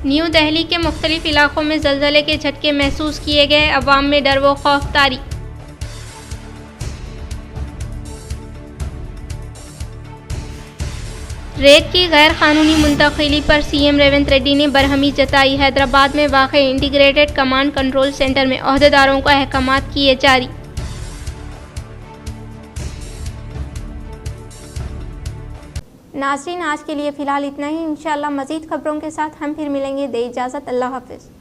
न्यू दिल्ली के मुख्तलिफ इलाकों में ज़लज़ले के झटके महसूस किए गए, अवाम में डर व खौफ तारी। रेत की गैर कानूनी मुंतकिली पर सीएम रेवंत रेड्डी ने बरहमी जताई। हैदराबाद में वाक़ इंटीग्रेटेड कमांड कंट्रोल सेंटर में ओहदेदारों को अहकामात किए जारी। नाज़रीन, आज के लिए फ़िलहाल इतना ही। इंशाअल्लाह मज़ीद खबरों के साथ हम फिर मिलेंगे। दे इजाज़त, अल्लाह हाफ़िज़।